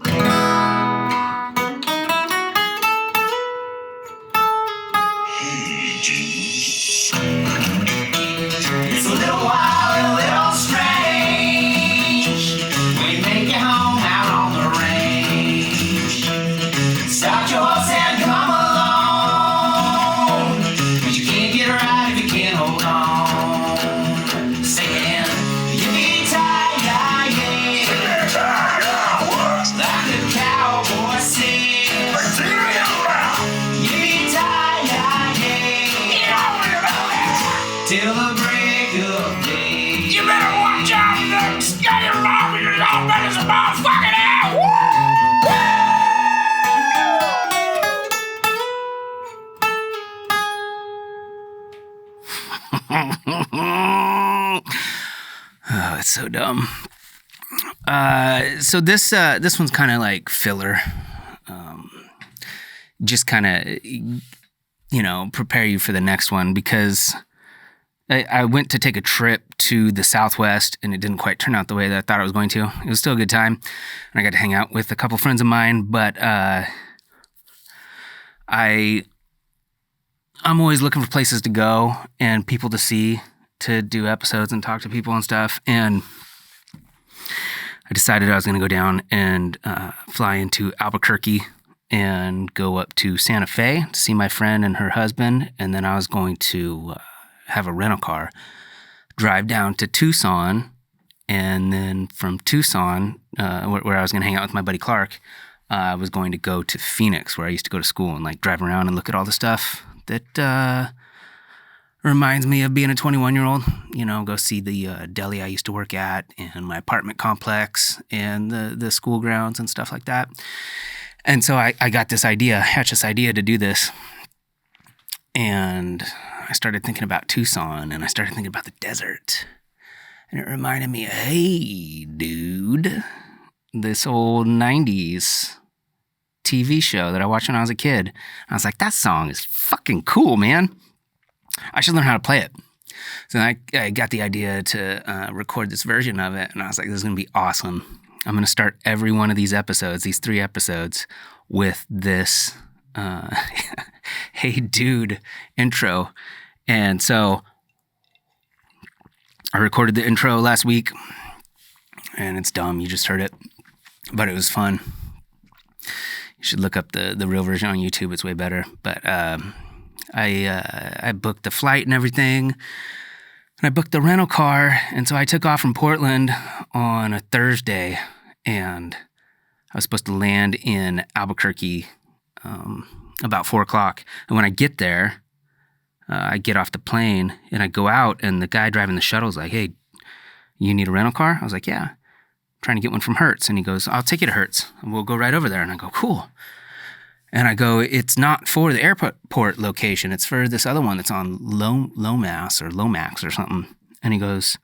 It's a little wild and a little strange. We make it home out on the range. Start your horse and come along. But you can't get right if you can't hold on. Singing, yippee-ki-yay. Like a cowboy sings. Till the break of day. You better watch out for them skinny robbers. Your little brother's about fucking out. Oh, it's so dumb. So this one's kind of like filler. Just kind of, prepare you for the next one because I went to take a trip to the Southwest and it didn't quite turn out the way that I thought it was going to. It was still a good time. And I got to hang out with a couple friends of mine, but I'm always looking for places to go and people to see, to do episodes and talk to people and stuff. And I decided I was going to go down and fly into Albuquerque and go up to Santa Fe to see my friend and her husband. And then I was going to have a rental car, drive down to Tucson, and then from Tucson, where I was going to hang out with my buddy Clark, I was going to go to Phoenix, where I used to go to school, and like drive around and look at all the stuff that reminds me of being a 21-year-old. Go see the deli I used to work at, and my apartment complex, and the school grounds and stuff like that. And so I got this idea, hatched this idea to do this, and I started thinking about Tucson, and I started thinking about the desert. And it reminded me, hey, dude, this old 90s TV show that I watched when I was a kid. I was like, that song is fucking cool, man. I should learn how to play it. So I got the idea to record this version of it, and I was like, this is going to be awesome. I'm going to start every one of these episodes, these 3 episodes, with this hey, dude intro. And so I recorded the intro last week, and it's dumb. You just heard it, but it was fun. You should look up the real version on YouTube. It's way better. But I booked the flight and everything, and I booked the rental car. And so I took off from Portland on a Thursday, and I was supposed to land in Albuquerque about 4 o'clock. And when I get there, I get off the plane and I go out, and the guy driving the shuttle is like, hey, you need a rental car? I was like, yeah, I'm trying to get one from Hertz. And he goes, I'll take you to Hertz and we'll go right over there. And I go, cool. And I go, it's not for the airport location. It's for this other one that's on Lomax or something. And he goes,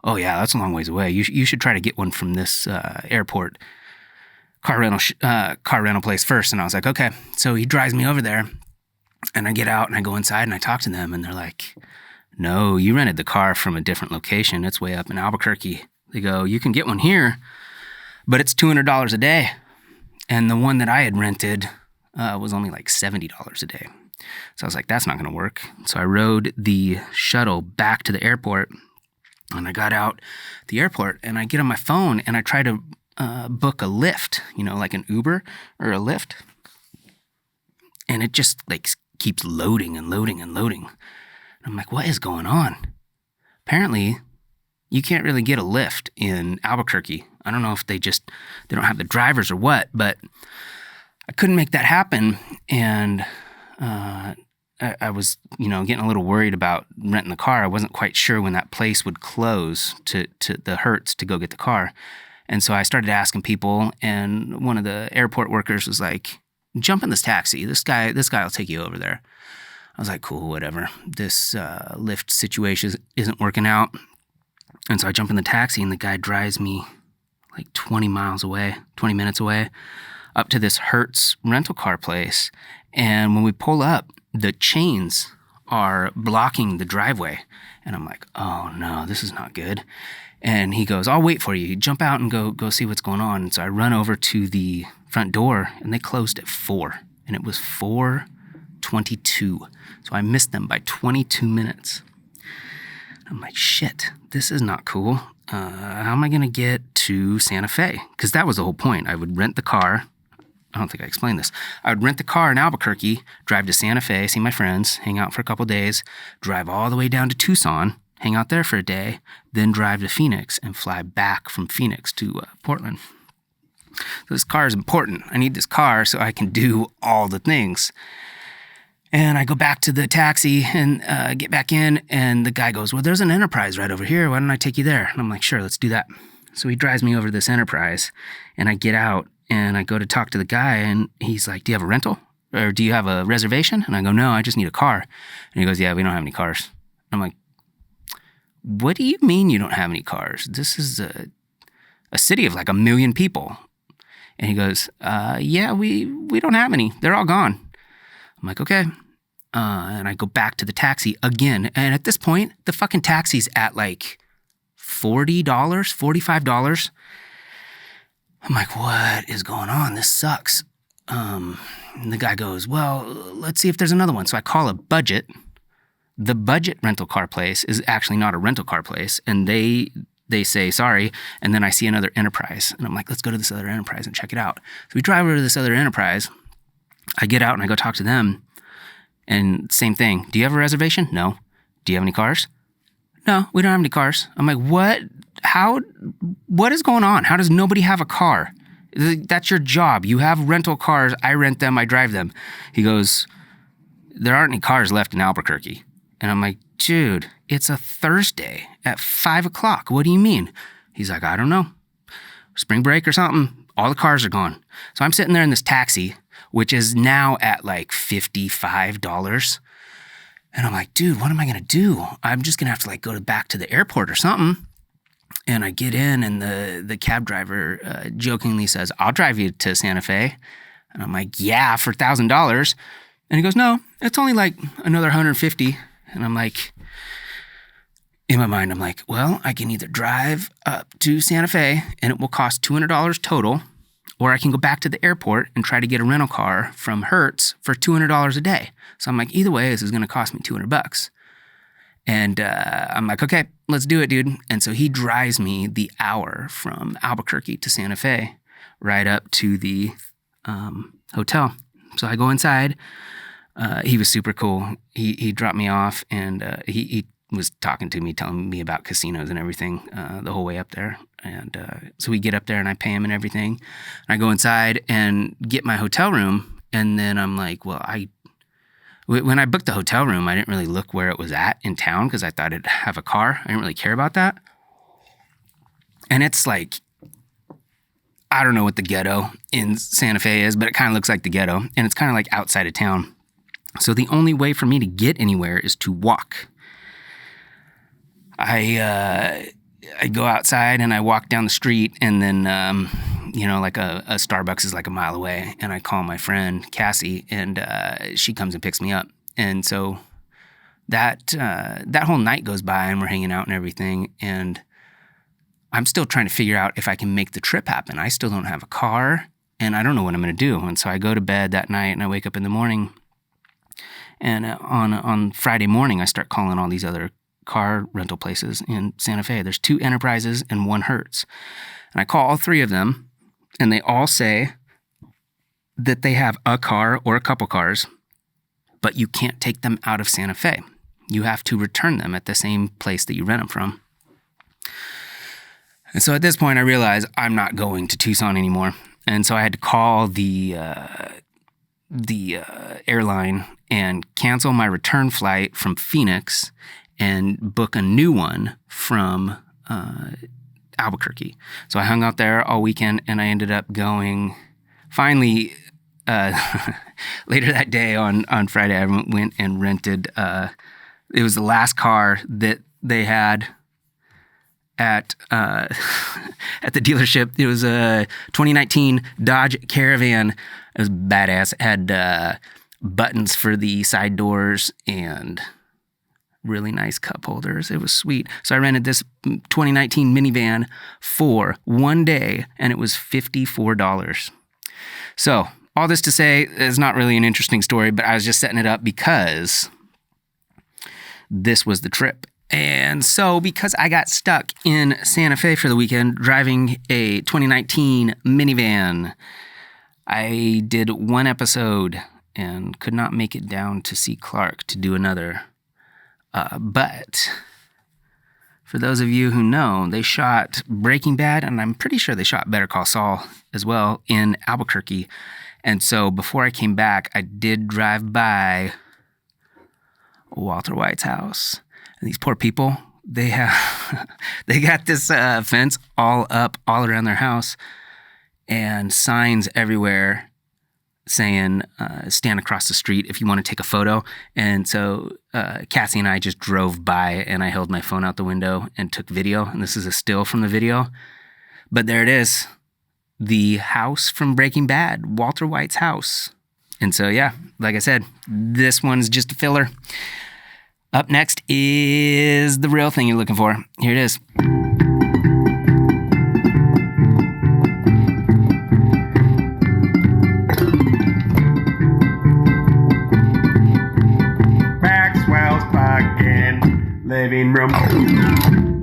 oh yeah, that's a long ways away. You should try to get one from this airport car rental place first. And I was like, okay. So he drives me over there. And I get out and I go inside and I talk to them, and they're like, no, you rented the car from a different location. It's way up in Albuquerque. They go, you can get one here, but it's $200 a day. And the one that I had rented was only like $70 a day. So I was like, that's not going to work. So I rode the shuttle back to the airport, and I got out the airport and I get on my phone and I try to book a Lyft, like an Uber or a Lyft. And it just like keeps loading and loading and loading. I'm like, what is going on? Apparently, you can't really get a Lyft in Albuquerque. I don't know if they don't have the drivers or what, but I couldn't make that happen. And I was, getting a little worried about renting the car. I wasn't quite sure when that place would close to the Hertz to go get the car. And so I started asking people, and one of the airport workers was like, jump in this taxi. This guy will take you over there. I was like, cool, whatever. This Lyft situation isn't working out. And so I jump in the taxi, and the guy drives me like 20 minutes away, up to this Hertz rental car place. And when we pull up, the chains are blocking the driveway. And I'm like, oh no, this is not good. And he goes, I'll wait for you. You jump out and go see what's going on. And so I run over to the front door, and they closed at 4. And it was 4:22. So I missed them by 22 minutes. I'm like, shit, this is not cool. How am I going to get to Santa Fe? Because that was the whole point. I would rent the car. I don't think I explained this. I would rent the car in Albuquerque, drive to Santa Fe, see my friends, hang out for a couple days, drive all the way down to Tucson, hang out there for a day, then drive to Phoenix and fly back from Phoenix to Portland. So this car is important. I need this car so I can do all the things. And I go back to the taxi and get back in, and the guy goes, well, there's an Enterprise right over here. Why don't I take you there? And I'm like, sure, let's do that. So he drives me over to this Enterprise, and I get out, and I go to talk to the guy, and he's like, do you have a rental? Or do you have a reservation? And I go, no, I just need a car. And he goes, yeah, we don't have any cars. I'm like, what do you mean you don't have any cars? This is a city of like 1 million people. And he goes, yeah, we don't have any. They're all gone. I'm like, okay. And I go back to the taxi again. And at this point, the fucking taxi's at like $40, $45. I'm like, what is going on? This sucks. And the guy goes, well, let's see if there's another one. So I call a Budget. The Budget rental car place is actually not a rental car place. And they say, sorry. And then I see another Enterprise. And I'm like, let's go to this other Enterprise and check it out. So we drive over to this other Enterprise. I get out and I go talk to them. And same thing. Do you have a reservation? No. Do you have any cars? No, we don't have any cars. I'm like, what? What is going on? How does nobody have a car? That's your job. You have rental cars. I rent them. I drive them. He goes, there aren't any cars left in Albuquerque. And I'm like, dude, it's a Thursday at 5 o'clock. What do you mean? He's like, I don't know. Spring break or something. All the cars are gone. So I'm sitting there in this taxi, which is now at like $55. And I'm like, dude, what am I going to do? I'm just going to have to like go back to the airport or something. And I get in, and the cab driver jokingly says, I'll drive you to Santa Fe. And I'm like, yeah, for $1,000. And he goes, no, it's only like another $150. And I'm like, in my mind, I'm like, well, I can either drive up to Santa Fe and it will cost $200 total, or I can go back to the airport and try to get a rental car from Hertz for $200 a day. So I'm like, either way, this is going to cost me $200. And I'm like, okay, let's do it, dude. And so he drives me the hour from Albuquerque to Santa Fe right up to the hotel. So I go inside. He was super cool. He dropped me off, and he was talking to me, telling me about casinos and everything the whole way up there. And so we get up there, and I pay him and everything. And I go inside and get my hotel room, and then I'm like, well, when I booked the hotel room, I didn't really look where it was at in town because I thought it'd have a car. I didn't really care about that. And it's like, I don't know what the ghetto in Santa Fe is, but it kind of looks like the ghetto. And it's kind of like outside of town. So the only way for me to get anywhere is to walk. I go outside and I walk down the street, and then, like a Starbucks is like a mile away, and I call my friend Cassie, and she comes and picks me up. And so that whole night goes by, and we're hanging out and everything, and I'm still trying to figure out if I can make the trip happen. I still don't have a car, and I don't know what I'm going to do. And so I go to bed that night, and I wake up in the morning, and on Friday morning, I start calling all these other car rental places in Santa Fe. There's 2 Enterprises and 1 Hertz. And I call all 3 of them, and they all say that they have a car or a couple cars, but you can't take them out of Santa Fe. You have to return them at the same place that you rent them from. And so at this point, I realized I'm not going to Tucson anymore. And so I had to call the airline and cancel my return flight from Phoenix and book a new one from Albuquerque. So I hung out there all weekend, and I ended up going, finally, later that day on Friday, I went and rented, it was the last car that they had at the dealership. It was a 2019 Dodge Caravan. It was badass. It had buttons for the side doors and really nice cup holders. It was sweet. So I rented this 2019 minivan for one day, and it was $54. So all this to say, it's not really an interesting story, but I was just setting it up because this was the trip. And so because I got stuck in Santa Fe for the weekend driving a 2019 minivan, I did one episode and could not make it down to see Clark to do another. But for those of you who know, they shot Breaking Bad, and I'm pretty sure they shot Better Call Saul as well in Albuquerque. And so before I came back, I did drive by Walter White's house. And these poor people, they got this fence all up, all around their house, and signs everywhere saying, stand across the street if you want to take a photo. And so Cassie and I just drove by, and I held my phone out the window and took video. And this is a still from the video. But there it is. The house from Breaking Bad, Walter White's house. And so, yeah, like I said, this one's just a filler. Up next is the real thing you're looking for. Here it is. Maxwell's fucking living room.